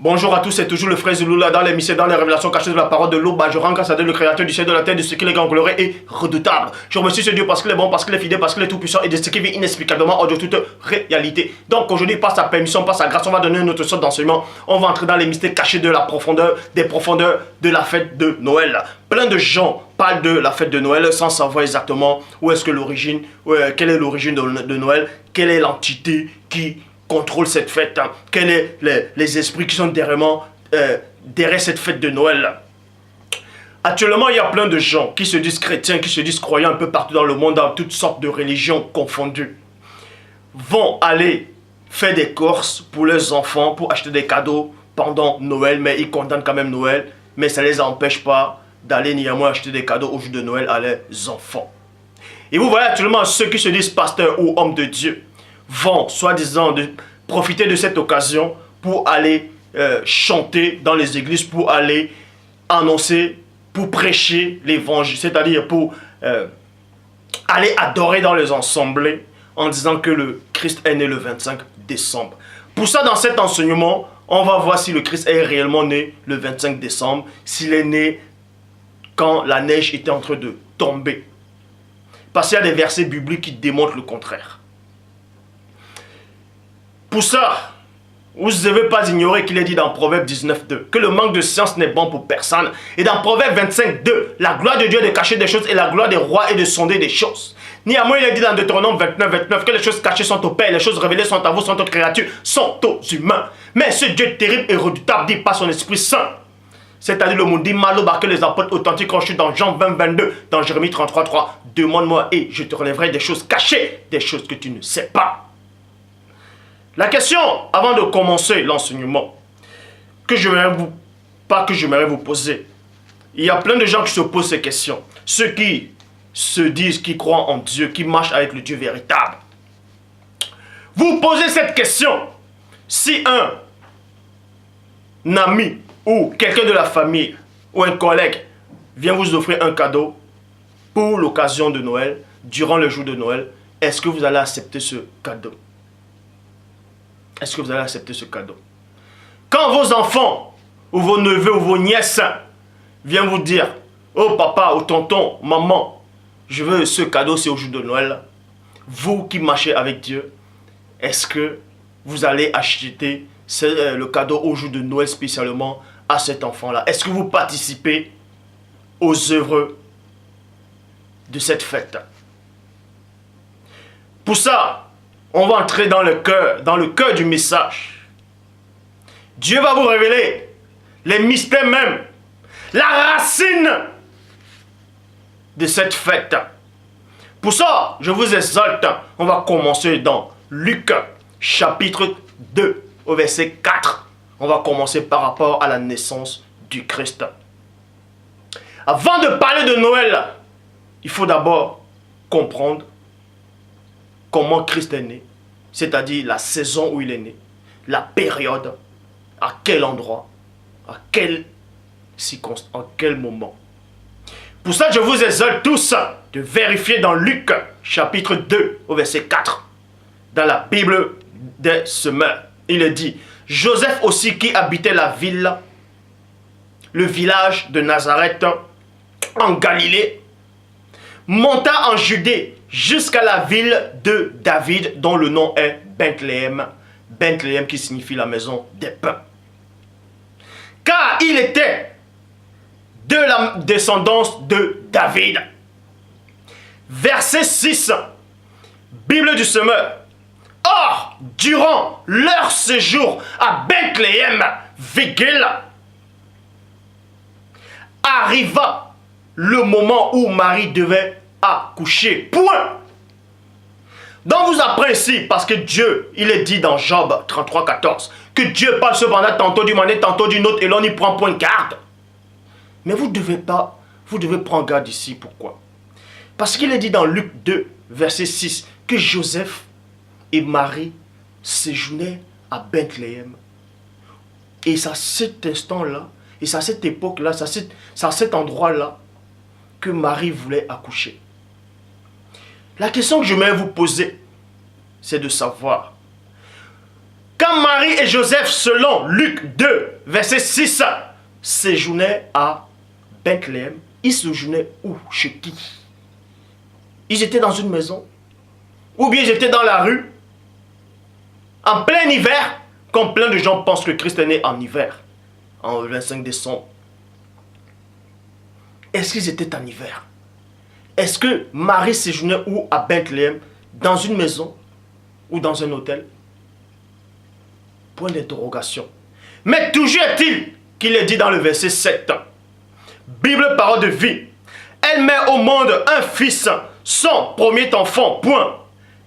Bonjour à tous, c'est toujours le frère Zulula dans l'émission, dans les révélations cachées de la parole de l'eau. Je rends grâce à Dieu, le créateur du ciel, de la terre, de ce qu'il est grand, glorieux et redoutable. Je remercie ce Dieu parce qu'il est bon, parce qu'il est fidèle, parce qu'il est tout puissant et de ce qui vit inexplicablement hors de toute réalité. Donc aujourd'hui, par sa permission, par sa grâce, on va donner une autre sorte d'enseignement. On va entrer dans les mystères cachés de la profondeur, des profondeurs de la fête de Noël. Plein de gens parlent de la fête de Noël sans savoir exactement où est-ce que l'origine, quelle est l'origine de Noël, quelle est l'entité qui contrôle cette fête, hein. Quels sont les esprits qui sont derrière cette fête de Noël. Actuellement, il y a plein de gens qui se disent chrétiens, qui se disent croyants un peu partout dans le monde, dans toutes sortes de religions confondues, vont aller faire des courses pour leurs enfants, pour acheter des cadeaux pendant Noël, mais ils condamnent quand même Noël, mais ça ne les empêche pas d'aller néanmoins acheter des cadeaux au jour de Noël à leurs enfants. Et vous voyez actuellement ceux qui se disent pasteurs ou hommes de Dieu vont, soi-disant, profiter de cette occasion pour aller chanter dans les églises, pour aller annoncer, pour prêcher l'évangile, c'est-à-dire pour aller adorer dans les assemblées en disant que le Christ est né le 25 décembre. Pour ça, dans cet enseignement, on va voir si le Christ est réellement né le 25 décembre, s'il est né quand la neige était en train de tomber. Parce qu'il y a des versets bibliques qui démontrent le contraire. Pour ça, vous ne devez pas ignorer qu'il est dit dans Proverbe 19.2 que le manque de science n'est bon pour personne. Et dans Proverbe 25.2, la gloire de Dieu est de cacher des choses et la gloire des rois est de sonder des choses. Néanmoins, il est dit dans Deutéronome 29 que les choses cachées sont au Père, les choses révélées sont à vous, sont aux créatures, sont aux humains. Mais ce Dieu terrible et redoutable dit par son Esprit Saint, c'est-à-dire le monde dit Maloba que les apôtres authentiques quand je suis dans Jean 20.22, dans Jérémie 33.3, demande-moi et je te relèverai des choses cachées, des choses que tu ne sais pas. La question, avant de commencer l'enseignement, que j'aimerais vous poser, il y a plein de gens qui se posent ces questions. Ceux qui se disent, qui croient en Dieu, qui marchent avec le Dieu véritable. Vous posez cette question, si un ami ou quelqu'un de la famille ou un collègue vient vous offrir un cadeau pour l'occasion de Noël, durant le jour de Noël, est-ce que vous allez accepter ce cadeau? Est-ce que vous allez accepter ce cadeau? Quand vos enfants, ou vos neveux, ou vos nièces viennent vous dire, oh papa, ou tonton, maman, je veux ce cadeau, c'est au jour de Noël. Vous qui marchez avec Dieu, est-ce que vous allez acheter le cadeau au jour de Noël spécialement à cet enfant-là? Est-ce que vous participez aux œuvres de cette fête? Pour ça, on va entrer dans le cœur du message. Dieu va vous révéler les mystères même, la racine de cette fête. Pour ça, je vous exalte, on va commencer dans Luc chapitre 2 au verset 4. On va commencer par rapport à la naissance du Christ. Avant de parler de Noël, il faut d'abord comprendre comment Christ est né, c'est-à-dire la saison où il est né, la période, à quel endroit, à quelle circonstance, en quel moment. Pour ça, je vous exhorte tous de vérifier dans Luc chapitre 2 au verset 4, dans la Bible des semeurs. Il est dit, Joseph aussi qui habitait la ville, le village de Nazareth en Galilée, monta en Judée jusqu'à la ville de David, dont le nom est Bethléem. Bethléem qui signifie la maison des pains. Car il était de la descendance de David. Verset 6. Bible du semeur. Or, durant leur séjour à Bethléem, arriva le moment où Marie devait accoucher. Point. Donc vous apprenez ici, parce que Dieu, il est dit dans Job 33,14, que Dieu parle cependant tantôt d'une manière, tantôt d'une autre, et l'on y prend point de garde. Mais vous devez prendre garde ici. Pourquoi? Parce qu'il est dit dans Luc 2, verset 6, que Joseph et Marie séjournaient à Bethléem. Et c'est à cet instant-là, et c'est à cette époque-là, c'est à cet endroit-là, que Marie voulait accoucher. La question que je vais vous poser, c'est de savoir, quand quand Marie et Joseph, selon Luc 2, verset 6, séjournaient à Bethléem, ils séjournaient où? Chez qui? Ils étaient dans une maison? Ou bien ils étaient dans la rue? En plein hiver, comme plein de gens pensent que Christ est né en hiver, en 25 décembre. Est-ce qu'ils étaient en hiver? Est-ce que Marie séjournait où à Bethléem? Dans une maison? Ou dans un hôtel? Point d'interrogation. Mais toujours est-il qu'il est dit dans le verset 7. Bible, parole de vie. Elle met au monde un fils, son premier enfant, point.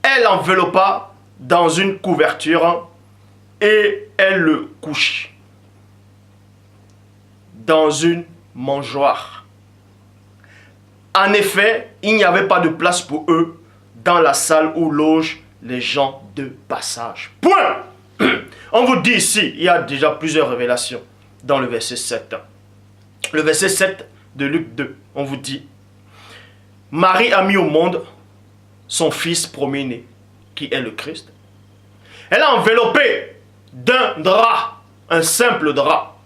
Elle l'enveloppa dans une couverture et elle le couche dans une mangeoire. En effet, il n'y avait pas de place pour eux dans la salle où logent les gens de passage. Point. On vous dit ici, il y a déjà plusieurs révélations dans le verset 7. Le verset 7 de Luc 2, on vous dit, Marie a mis au monde son fils premier-né, qui est le Christ. Elle a enveloppé d'un drap, un simple drap.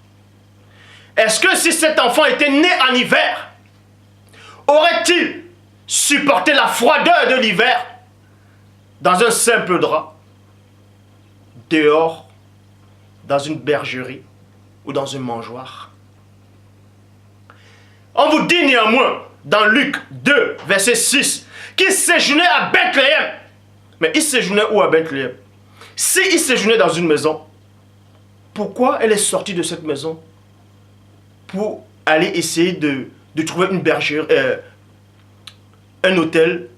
Est-ce que si cet enfant était né en hiver, aurait-il supporté la froideur de l'hiver dans un simple drap, dehors, dans une bergerie ou dans une mangeoire? On vous dit néanmoins, dans Luc 2, verset 6, qu'il séjournait à Bethléem. Mais il séjournait où à Bethléem? Si il séjournait dans une maison, pourquoi elle est sortie de cette maison pour aller essayer de trouver une bergerie, un hôtel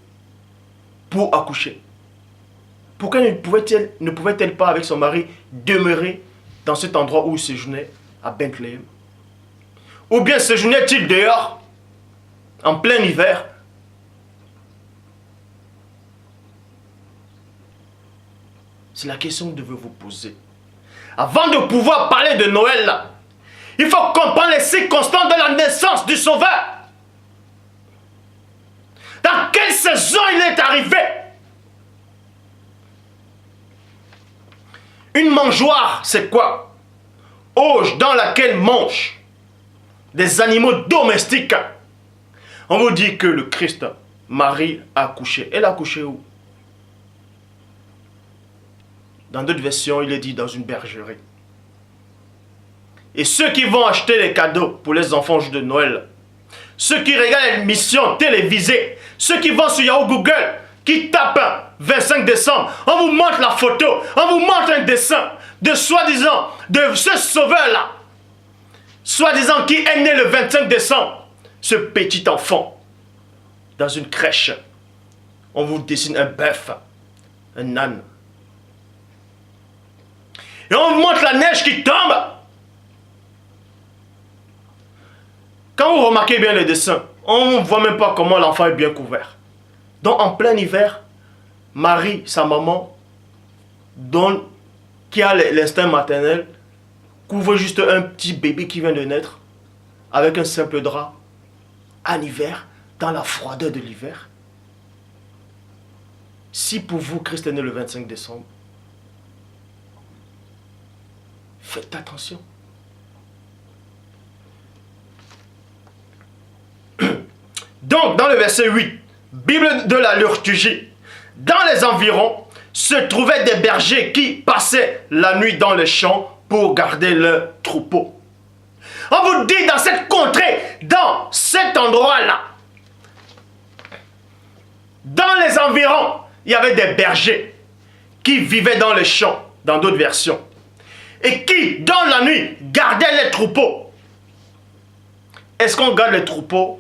pour accoucher? Pourquoi ne pouvait-elle pas, avec son mari, demeurer dans cet endroit où il séjournait à Bethléem? Ou bien séjournait-il dehors, en plein hiver? C'est la question que vous devez vous poser. Avant de pouvoir parler de Noël, là, il faut comprendre les circonstances de la naissance du Sauveur. Dans quelle saison il est arrivé? Une mangeoire, c'est quoi? Auge dans laquelle mangent des animaux domestiques. On vous dit que le Christ, Marie, a accouché. Elle a accouché où? Dans d'autres versions, il est dit dans une bergerie. Et ceux qui vont acheter les cadeaux pour les enfants de Noël, ceux qui regardent l'émission télévisée, ceux qui vont sur Yahoo Google, qui tapent 25 décembre, on vous montre la photo, on vous montre un dessin de soi-disant, de ce sauveur-là, soi-disant qui est né le 25 décembre, ce petit enfant, dans une crèche. On vous dessine un bœuf, un âne. Et on vous montre la neige qui tombe. Quand vous remarquez bien le dessin, on ne voit même pas comment l'enfant est bien couvert. Donc en plein hiver, Marie, sa maman, qui a l'instinct maternel, couvre juste un petit bébé qui vient de naître avec un simple drap en hiver, dans la froideur de l'hiver. Si pour vous, Christ est né le 25 décembre, faites attention. Donc, dans le verset 8, Bible de la liturgie, dans les environs se trouvaient des bergers qui passaient la nuit dans les champs pour garder leurs troupeaux. On vous dit dans cette contrée, dans cet endroit-là, dans les environs, il y avait des bergers qui vivaient dans les champs, dans d'autres versions, et qui, dans la nuit, gardaient les troupeaux. Est-ce qu'on garde les troupeaux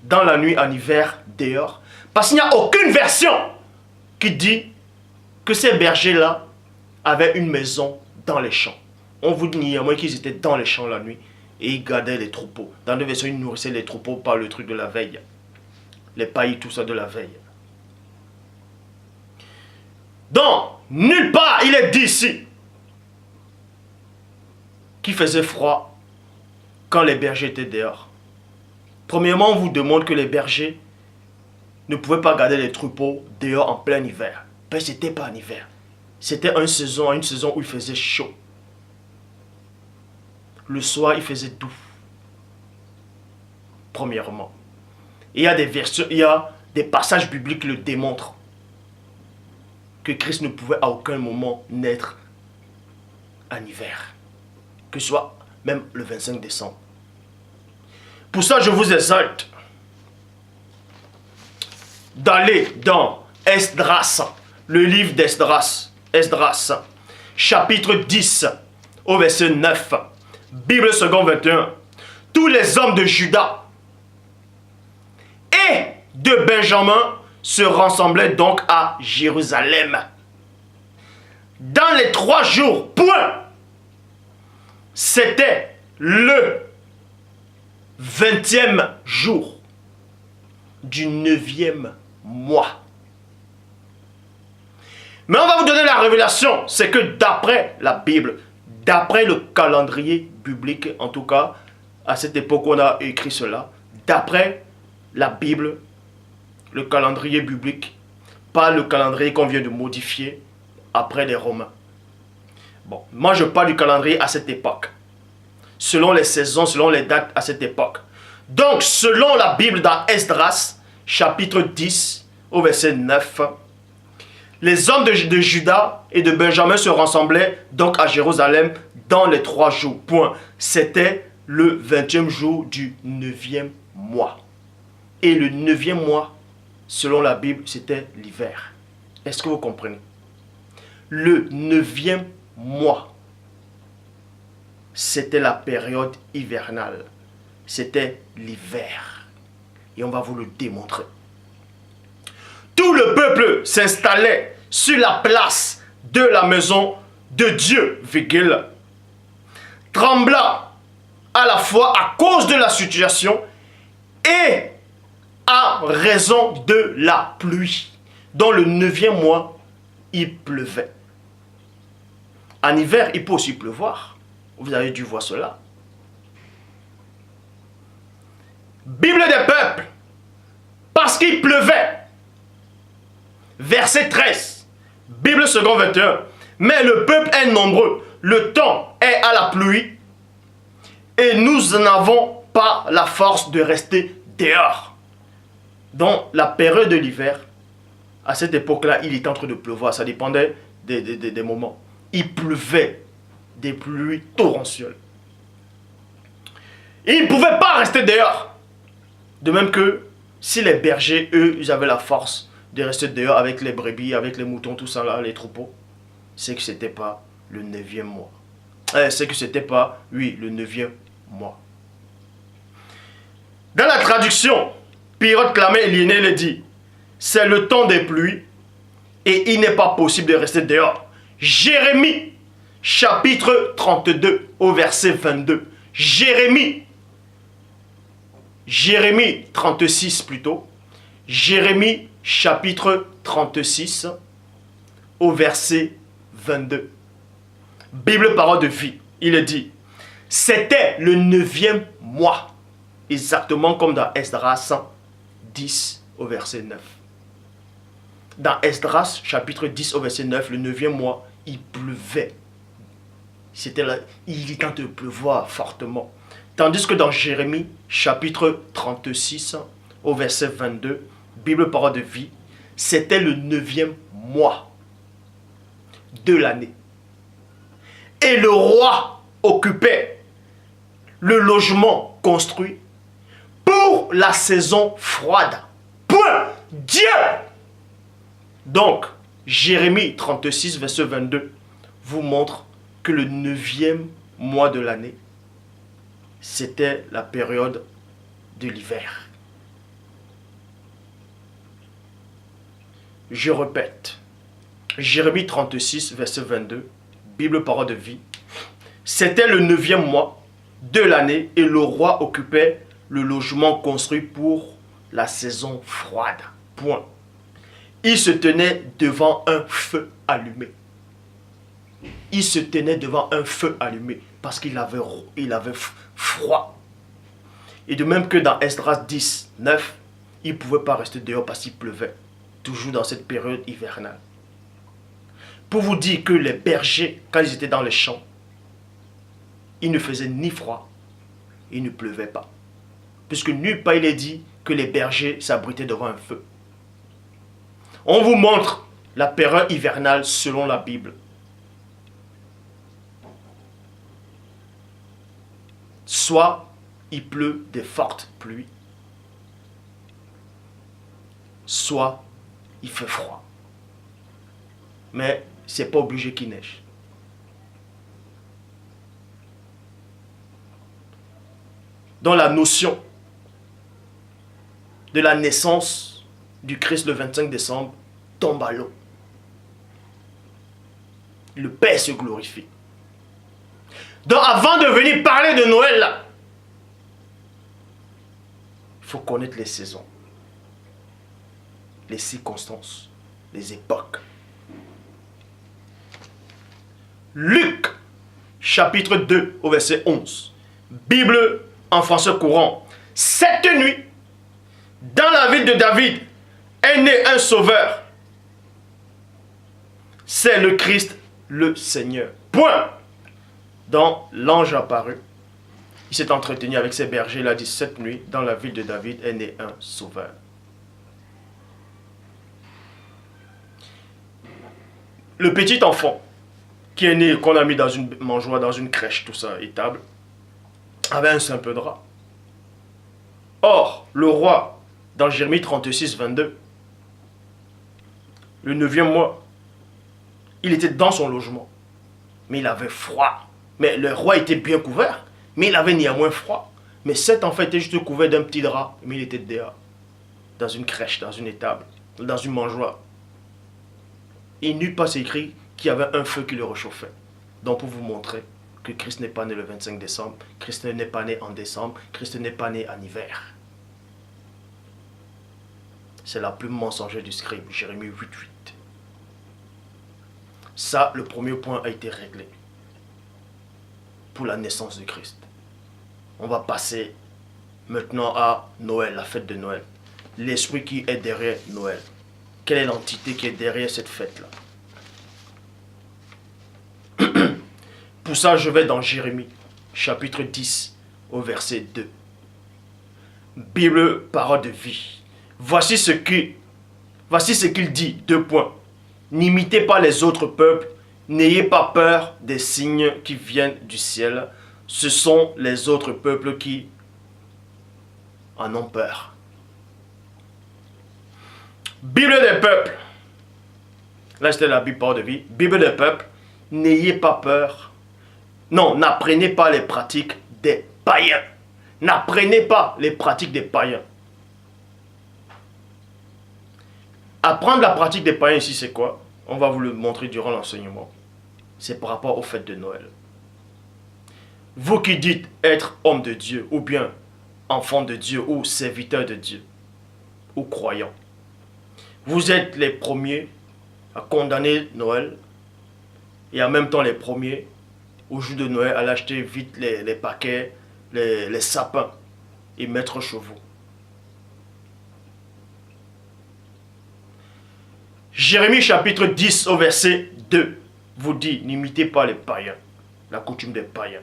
dans la nuit en hiver, dehors? Parce qu'il n'y a aucune version qui dit que ces bergers-là avaient une maison dans les champs. On vous dit néanmoins qu'ils étaient dans les champs la nuit et ils gardaient les troupeaux. Dans les versions, ils nourrissaient les troupeaux par le truc de la veille. Les pailles, tout ça de la veille. Donc, nulle part il est dit ici qu'il faisait froid quand les bergers étaient dehors. Premièrement, on vous demande que les bergers ne pouvaient pas garder les troupeaux dehors en plein hiver. Ben, c'était pas en hiver. C'était une saison où il faisait chaud. Le soir, il faisait doux. Premièrement. Et il y a des versions, il y a des passages bibliques qui le démontrent. Que Christ ne pouvait à aucun moment naître en hiver. Que ce soit même le 25 décembre. Pour ça, je vous exhorte d'aller dans Esdras, le livre d'Esdras, chapitre 10, au verset 9, Bible seconde 21. Tous les hommes de Juda et de Benjamin se rassemblaient donc à Jérusalem. Dans les 3 jours, point. C'était le 20e jour du 9e mois. Mais on va vous donner la révélation, c'est que d'après la Bible, d'après le calendrier biblique, en tout cas, à cette époque où on a écrit cela, d'après la Bible, le calendrier biblique, pas le calendrier qu'on vient de modifier après les Romains. Bon, moi je parle du calendrier à cette époque, selon les saisons, selon les dates à cette époque. Donc, selon la Bible dans Esdras, chapitre 10, au verset 9, les hommes de Juda et de Benjamin se rassemblaient donc à Jérusalem dans les 3 jours. Point. C'était le 20e jour du 9e mois. Et le 9e mois, selon la Bible, c'était l'hiver. Est-ce que vous comprenez? Le 9e mois, c'était la période hivernale. C'était l'hiver. Et on va vous le démontrer. Tout le peuple s'installait sur la place de la maison de Dieu, trembla à la fois à cause de la situation et à raison de la pluie. Dans le 9e mois, il pleuvait. En hiver, il peut aussi pleuvoir. Vous avez dû voir cela. Bible des peuples, parce qu'il pleuvait. Verset 13, Bible seconde 21. Mais le peuple est nombreux, le temps est à la pluie, et nous n'avons pas la force de rester dehors. Dans la période de l'hiver, à cette époque-là, il était en train de pleuvoir, ça dépendait des moments. Il pleuvait des pluies torrentielles. Et ils ne pouvaient pas rester dehors. De même que si les bergers, eux, ils avaient la force de rester dehors avec les brebis, avec les moutons, tout ça là, les troupeaux, c'est que c'était pas le 9e mois. C'est que c'était pas, oui, le 9e mois. Dans la traduction, Pirote Clamé Liné le dit, c'est le temps des pluies et il n'est pas possible de rester dehors. Jérémie, chapitre 32, au verset 22. Jérémie 36 plutôt. Jérémie chapitre 36 au verset 22. Bible parole de vie. Il est dit, c'était le 9e mois. Exactement comme dans Esdras 10 au verset 9. Dans Esdras chapitre 10 au verset 9, le 9e mois, il pleuvait. Il était en train de pleuvoir fortement. Tandis que dans Jérémie, chapitre 36, au verset 22, Bible parole de vie, c'était le 9e mois de l'année. Et le roi occupait le logement construit pour la saison froide. Point. Dieu. Donc, Jérémie 36, verset 22, vous montre que le 9e mois de l'année, c'était la période de l'hiver. Je répète, Jérémie 36, verset 22, Bible parole de vie. C'était le 9e mois de l'année et le roi occupait le logement construit pour la saison froide. Point. Il se tenait devant un feu allumé. Il se tenait devant un feu allumé parce qu'il avait froid. Et de même que dans Esdras 10, 9, il ne pouvait pas rester dehors parce qu'il pleuvait. Toujours dans cette période hivernale. pour vous dire que les bergers, quand ils étaient dans les champs, il ne faisait ni froid, il ne pleuvait pas. Puisque nulle part il est dit que les bergers s'abritaient devant un feu. On vous montre la période hivernale selon la Bible. Soit il pleut des fortes pluies, soit il fait froid. Mais ce n'est pas obligé qu'il neige. Dans la notion de la naissance du Christ le 25 décembre tombe à l'eau. Le Père se glorifie. Donc avant de venir parler de Noël, là, il faut connaître les saisons, les circonstances, les époques. Luc, chapitre 2, au verset 11. Bible en français courant. Cette nuit, dans la ville de David, est né un sauveur. C'est le Christ, le Seigneur. Point. Donc, l'ange apparut. Il s'est entretenu avec ses bergers. Il a dit, cette nuit, dans la ville de David, est né un sauveur. Le petit enfant qui est né, qu'on a mis dans une mangeoire, dans une crèche, tout ça, étable, avait un simple drap. Or, le roi, dans Jérémie 36, 22, le 9e mois, il était dans son logement, mais il avait froid. Mais le roi était bien couvert, mais il avait néanmoins froid. Mais cet enfant était juste couvert d'un petit drap, mais il était dehors, dans une crèche, dans une étable, dans une mangeoire. Et nulle part c'est écrit qu'il y avait un feu qui le réchauffait. Donc pour vous montrer que Christ n'est pas né le 25 décembre, Christ n'est pas né en décembre, Christ n'est pas né en hiver. C'est la plume mensongère du scribe, Jérémie 8.8. Ça, le premier point a été réglé pour la naissance de Christ. On va passer maintenant à Noël, la fête de Noël. L'esprit qui est derrière Noël. Quelle est l'entité qui est derrière cette fête-là? Pour ça, je vais dans Jérémie, chapitre 10, au verset 2. Bible, parole de vie. Voici ce qu'il dit, 2 points. N'imitez pas les autres peuples, n'ayez pas peur des signes qui viennent du ciel. Ce sont les autres peuples qui en ont peur. Bible des peuples. Là, c'était la Bible parole de vie. Bible des peuples. N'ayez pas peur. Non, n'apprenez pas les pratiques des païens. N'apprenez pas les pratiques des païens. Apprendre la pratique des païens ici, c'est quoi? On va vous le montrer durant l'enseignement. C'est par rapport aux fêtes de Noël. Vous qui dites être homme de Dieu, ou bien enfant de Dieu, ou serviteur de Dieu, ou croyant, vous êtes les premiers à condamner Noël, et en même temps les premiers, au jour de Noël, à l'acheter vite les paquets, les sapins, et mettre chez vous. Jérémie chapitre 10 au verset 2 vous dit, n'imitez pas les païens, la coutume des païens,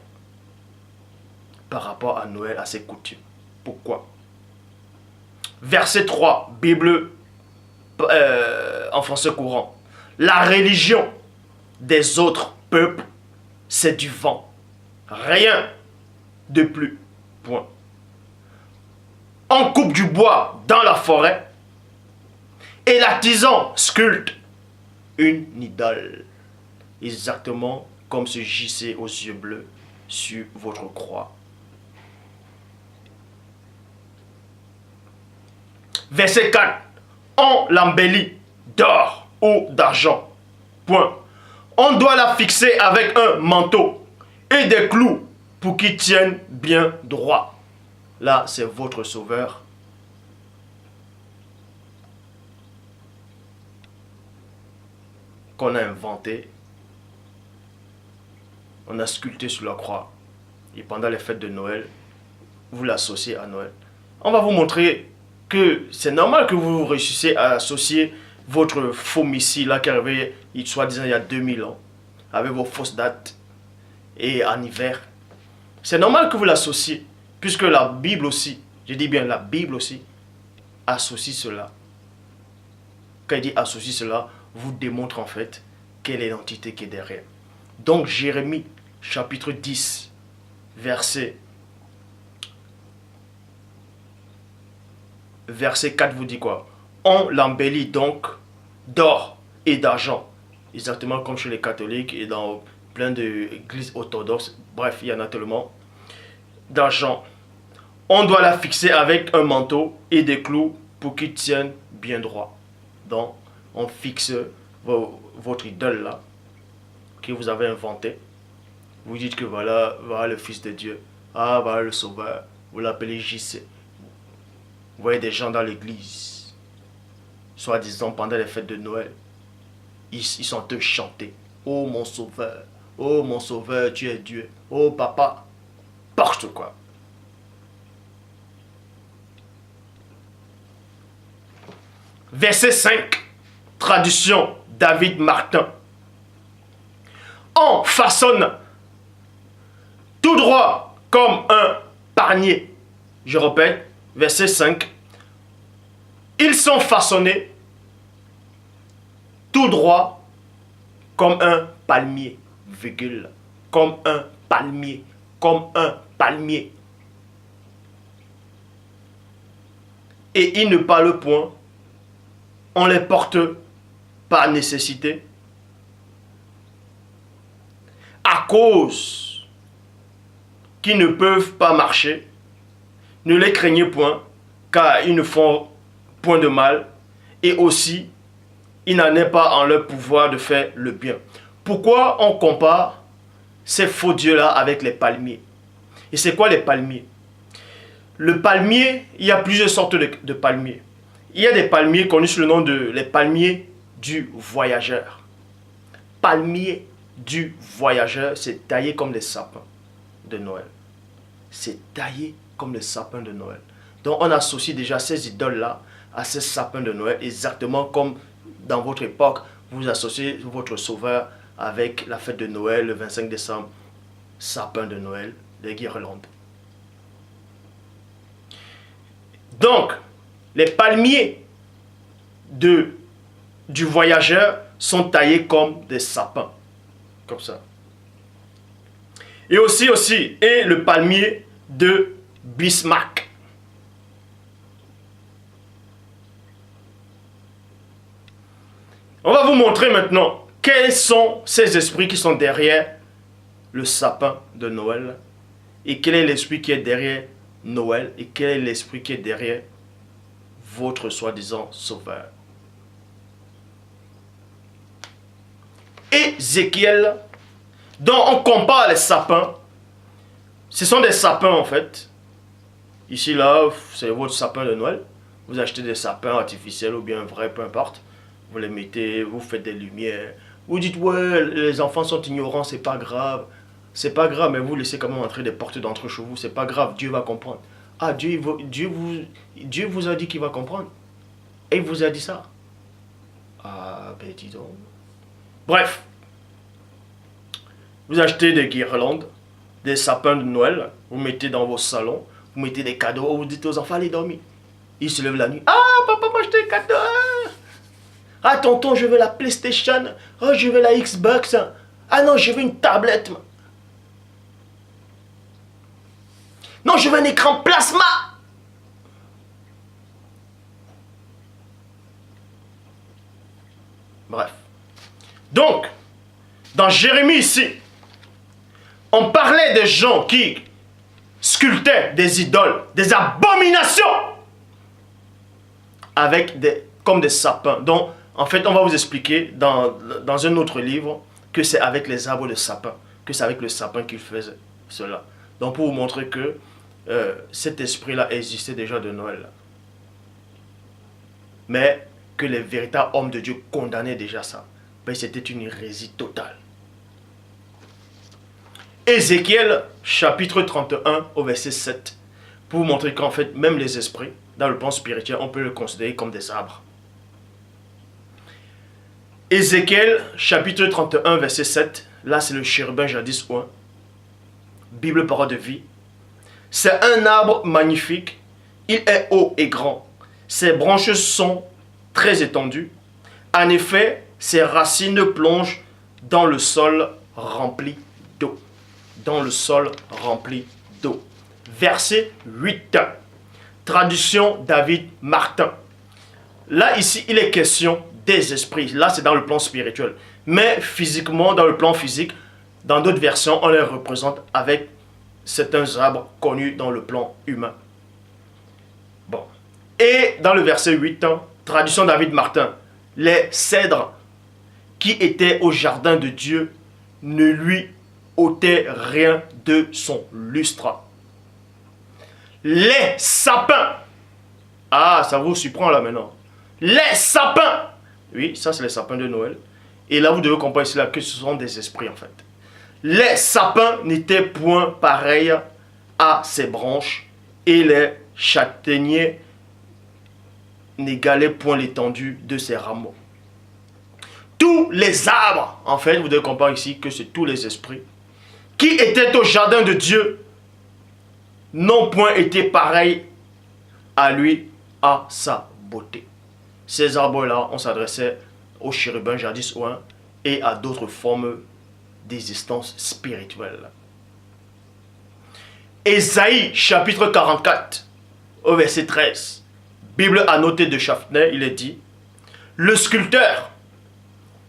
par rapport à Noël, à ses coutumes. Pourquoi? Verset 3, Bible en français courant. La religion des autres peuples, c'est du vent. Rien de plus. Point. On coupe du bois dans la forêt et l'artisan sculpte une idole. Exactement comme ce JC aux yeux bleus sur votre croix. Verset 4. On l'embellit d'or ou d'argent. Point. On doit la fixer avec un manteau et des clous pour qu'il tienne bien droit. Là, c'est votre sauveur. Qu'on a inventé. On a sculpté sur la croix. Et pendant les fêtes de Noël, vous l'associez à Noël. On va vous montrer que c'est normal que vous réussissiez à associer votre faux messie là qui est arrivé, soi-disant il y a 2000 ans, avec vos fausses dates et en hiver. C'est normal que vous l'associez, puisque la Bible aussi, je dis bien la Bible aussi, associe cela. Quand il dit associe cela, vous démontre en fait quelle est l'entité qui est derrière. Donc Jérémie, chapitre 10, verset 4 vous dit quoi? On l'embellit donc d'or et d'argent, exactement comme chez les catholiques et dans plein d'églises orthodoxes. Bref, il y en a tellement. D'argent. On doit la fixer avec un manteau et des clous pour qu'il tienne bien droit. Donc, on fixe votre idole là, que vous avez inventé. Vous dites que voilà le Fils de Dieu. Ah, voilà le Sauveur. Vous l'appelez JC. Vous voyez des gens dans l'église, soi-disant pendant les fêtes de Noël, ils sont en train de chanter. Oh mon Sauveur, tu es Dieu. Oh papa, porte quoi. Verset 5, traduction David Martin. On façonne tout droit comme un panier. Je répète, verset 5. Ils sont façonnés tout droit comme un palmier, virgule, comme un palmier, comme un palmier. Et ils ne parlent point, on les porte par nécessité, à cause qu'ils ne peuvent pas marcher. Ne les craignez point, car ils ne font point de mal, et aussi, il n'en est pas en leur pouvoir de faire le bien. Pourquoi on compare ces faux dieux-là avec les palmiers? Et c'est quoi les palmiers? Le palmier, il y a plusieurs sortes de palmiers. Il y a des palmiers connus sous le nom de les palmiers du voyageur. Palmier du voyageur, c'est taillé comme les sapins de Noël. C'est taillé comme les sapins de Noël. Donc on associe déjà ces idoles-là à ces sapins de Noël, exactement comme dans votre époque, vous associez votre Sauveur avec la fête de Noël, le 25 décembre, sapin de Noël, des guirlandes. Donc, les palmiers du voyageur sont taillés comme des sapins, comme ça. Et aussi, et le palmier de Bismarck. On va vous montrer maintenant quels sont ces esprits qui sont derrière le sapin de Noël et quel est l'esprit qui est derrière Noël et quel est l'esprit qui est derrière votre soi-disant Sauveur. Ézéchiel, dont on compare les sapins, ce sont des sapins en fait. Ici là, c'est votre sapin de Noël. Vous achetez des sapins artificiels ou bien vrais, peu importe. Vous les mettez, vous faites des lumières. Vous dites, ouais, les enfants sont ignorants, c'est pas grave. C'est pas grave, mais vous laissez quand même entrer des portes d'entre chez vous. C'est pas grave, Dieu va comprendre. Ah, Dieu vous a dit qu'il va comprendre. Et il vous a dit ça. Ah, ben dis donc. Bref. Vous achetez des guirlandes, des sapins de Noël. Vous mettez dans vos salons. Vous mettez des cadeaux. Vous dites aux enfants, allez dormir. Ils se lèvent la nuit. Ah, papa m'a acheté des cadeaux. Ah, tonton, je veux la PlayStation. Oh, je veux la Xbox. Ah non, je veux une tablette. Non, je veux un écran plasma. Bref. Donc, dans Jérémie ici, on parlait des gens qui sculptaient des idoles, des abominations, avec comme des sapins. Donc, en fait, on va vous expliquer dans un autre livre que c'est avec les arbres de sapin, que c'est avec le sapin qu'ils faisaient cela. Donc, pour vous montrer que cet esprit-là existait déjà de Noël. Mais que les véritables hommes de Dieu condamnaient déjà ça. Mais c'était une hérésie totale. Ézéchiel, chapitre 31, au verset 7, pour vous montrer qu'en fait, même les esprits, dans le plan spirituel, on peut le considérer comme des arbres. Ézéchiel, chapitre 31, verset 7. Là, c'est le chérubin jadis oint. Bible, parole de vie. C'est un arbre magnifique. Il est haut et grand. Ses branches sont très étendues. En effet, ses racines plongent dans le sol rempli d'eau. Dans le sol rempli d'eau. Verset 8. Traduction David Martin. Là, ici, il est question des esprits. Là, c'est dans le plan spirituel. Mais physiquement, dans le plan physique, dans d'autres versions, on les représente avec certains arbres connus dans le plan humain. Bon. Et dans le verset 8, traduction David Martin, les cèdres qui étaient au jardin de Dieu ne lui ôtaient rien de son lustre. Les sapins. Ah, ça vous surprend là maintenant. Les sapins. Oui, ça c'est les sapins de Noël. Et là, vous devez comprendre ici là que ce sont des esprits en fait. Les sapins n'étaient point pareils à ses branches et les châtaigniers n'égalaient point l'étendue de ses rameaux. Tous les arbres, en fait, vous devez comprendre ici que c'est tous les esprits qui étaient au jardin de Dieu n'ont point été pareils à lui, à sa beauté. Ces arbres-là, on s'adressait aux chérubins jadis oint et à d'autres formes d'existence spirituelle. Ésaïe chapitre 44 au verset 13. Bible annotée de Schaffner, il est dit: le sculpteur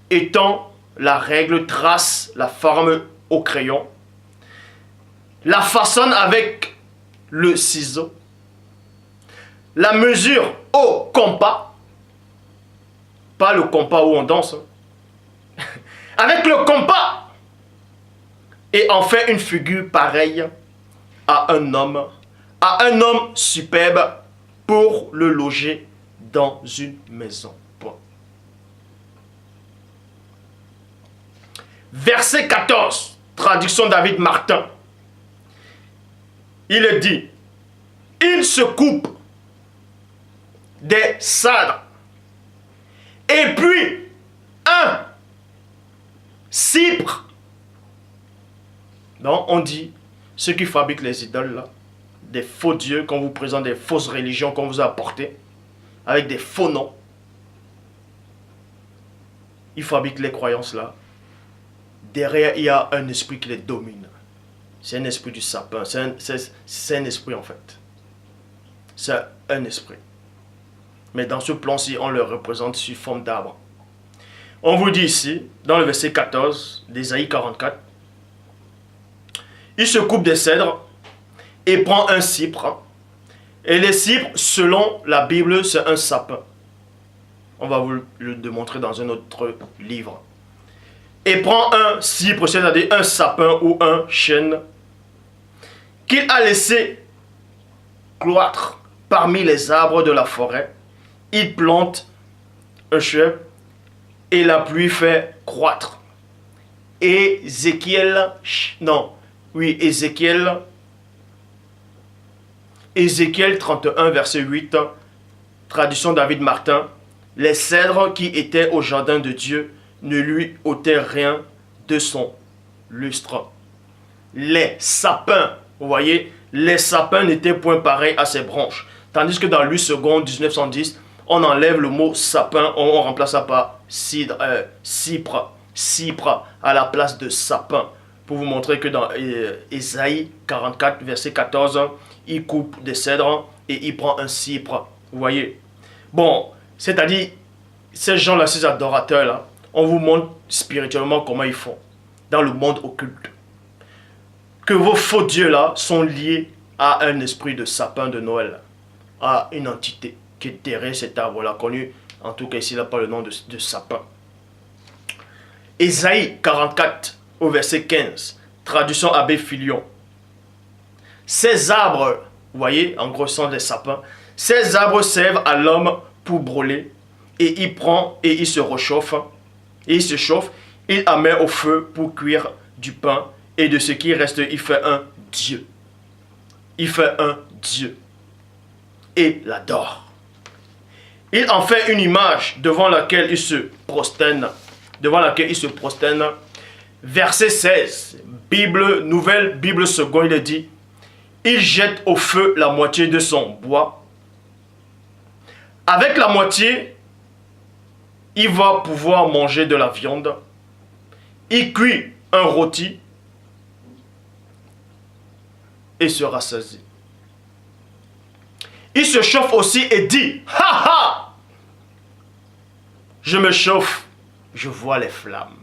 étant la règle trace la forme au crayon, la façonne avec le ciseau, la mesure au compas, pas le compas où on danse, avec le compas, et en fait une figure pareille à un homme superbe pour le loger dans une maison. Point. Verset 14, traduction David Martin. Il est dit: il se coupe des cèdres et puis un cypre. Donc on dit, ceux qui fabriquent les idoles là, des faux dieux, qu'on vous présente des fausses religions qu'on vous a apportées, avec des faux noms, ils fabriquent les croyances là. Derrière, il y a un esprit qui les domine. C'est un esprit du sapin, c'est un esprit en fait. C'est un esprit. Mais dans ce plan-ci, on le représente sous forme d'arbre. On vous dit ici, dans le verset 14 d'Ésaïe 44, il se coupe des cèdres et prend un cypre. Et les cypres, selon la Bible, c'est un sapin. On va vous le démontrer dans un autre livre. Et prend un cypre, c'est-à-dire un sapin ou un chêne, qu'il a laissé cloître parmi les arbres de la forêt. Il plante un chêne et la pluie fait croître. Ézéchiel 31, verset 8, traduction David Martin. Les cèdres qui étaient au jardin de Dieu ne lui ôtaient rien de son lustre. Les sapins, vous voyez, les sapins n'étaient point pareils à ses branches. Tandis que dans l'U2 1910, on enlève le mot sapin, on remplace ça par cypre à la place de sapin. Pour vous montrer que dans Ésaïe 44, verset 14, il coupe des cèdres et il prend un cypre. Vous voyez? Bon, c'est-à-dire, ces gens-là, ces adorateurs-là, on vous montre spirituellement comment ils font dans le monde occulte. Que vos faux dieux-là sont liés à un esprit de sapin de Noël, à une entité qui est derrière cet arbre-là, connu en tout cas ici là par le nom de sapin. Ésaïe 44, au verset 15, traduction Abbé Filion. Ces arbres, vous voyez, en gros, sont des sapins. Ces arbres servent à l'homme pour brûler, et il prend et il se réchauffe, et il se chauffe, il en met au feu pour cuire du pain, et de ce qui reste, il fait un dieu. Il fait un dieu, et l'adore. Il en fait une image devant laquelle il se prosterne devant laquelle il se prosterne. Verset 16, Bible nouvelle, Bible seconde, il dit, il jette au feu la moitié de son bois. Avec la moitié, il va pouvoir manger de la viande. Il cuit un rôti et se rassasie. Il se chauffe aussi et dit, ha ha, je me chauffe, je vois les flammes.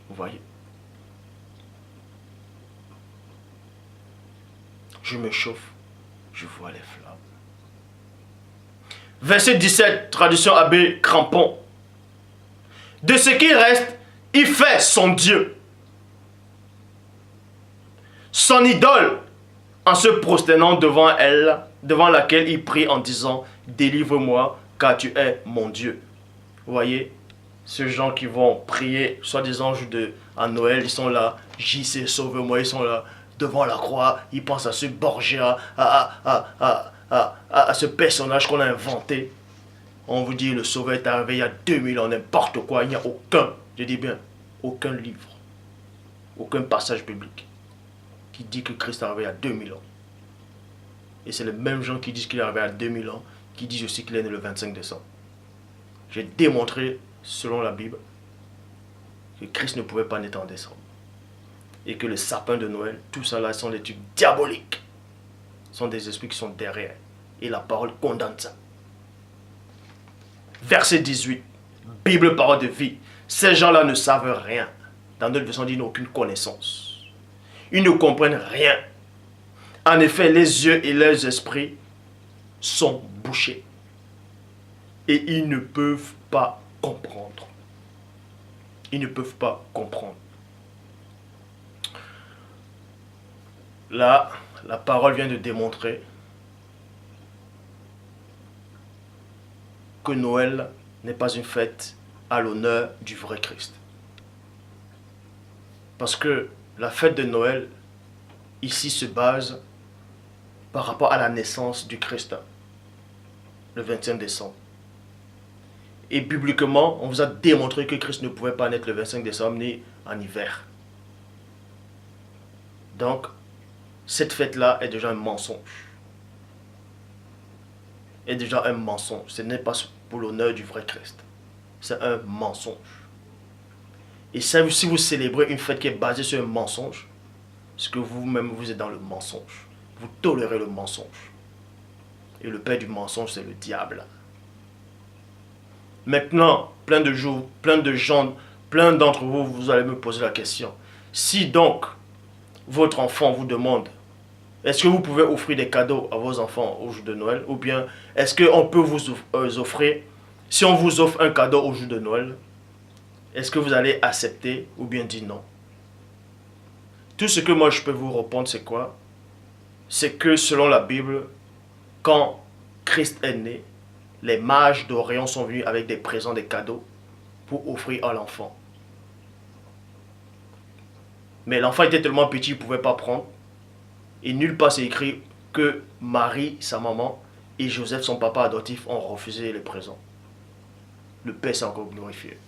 Vous voyez? Je me chauffe, je vois les flammes. Verset 17, traduction Abbé Crampon. De ce qui reste, il fait son Dieu, son idole, en se prosternant devant elle, devant laquelle il prie en disant, délivre-moi, car tu es mon Dieu. Vous voyez, ces gens qui vont prier, soi-disant à Noël, ils sont là, JC, sauve-moi, ils sont là, devant la croix, ils pensent à ce Borgia, à ce personnage qu'on a inventé. On vous dit, le Sauveur est arrivé il y a 2000 ans, n'importe quoi, il n'y a aucun, je dis bien, aucun livre, aucun passage biblique qui dit que Christ est arrivé il y a 2000 ans. Et c'est les mêmes gens qui disent qu'il est arrivé il y a 2000 ans, qui disent aussi qu'il est né le 25 décembre. J'ai démontré, selon la Bible, que Christ ne pouvait pas naître en décembre. Et que le sapin de Noël, tout ça là, sont des trucs diaboliques. Ce sont des esprits qui sont derrière. Et la parole condamne ça. Verset 18. Bible, parole de vie. Ces gens-là ne savent rien. Dans notre version, ils n'ont aucune connaissance. Ils ne comprennent rien. En effet, les yeux et leurs esprits sont bouchés. Et ils ne peuvent pas comprendre. Ils ne peuvent pas comprendre. Là, la parole vient de démontrer que Noël n'est pas une fête à l'honneur du vrai Christ. Parce que la fête de Noël, ici, se base par rapport à la naissance du Christ, le 25 décembre. Et bibliquement, on vous a démontré que Christ ne pouvait pas naître le 25 décembre ni en hiver. Donc, cette fête-là est déjà un mensonge. Est déjà un mensonge. Ce n'est pas pour l'honneur du vrai Christ. C'est un mensonge. Et si vous célébrez une fête qui est basée sur un mensonge, c'est que vous-même vous êtes dans le mensonge. Vous tolérez le mensonge. Et le père du mensonge, c'est le diable. Maintenant, plein de gens, plein d'entre vous, vous allez me poser la question. Si donc, votre enfant vous demande, est-ce que vous pouvez offrir des cadeaux à vos enfants au jour de Noël? Ou bien, est-ce qu'on peut vous offrir, si on vous offre un cadeau au jour de Noël, est-ce que vous allez accepter ou bien dire non? Tout ce que moi je peux vous répondre, c'est quoi? C'est que selon la Bible, quand Christ est né, les mages d'Orient sont venus avec des présents, des cadeaux pour offrir à l'enfant. Mais l'enfant était tellement petit, il ne pouvait pas prendre. Et nulle part c'est écrit que Marie, sa maman, et Joseph, son papa adoptif, ont refusé les présents. Le Père s'est encore glorifié.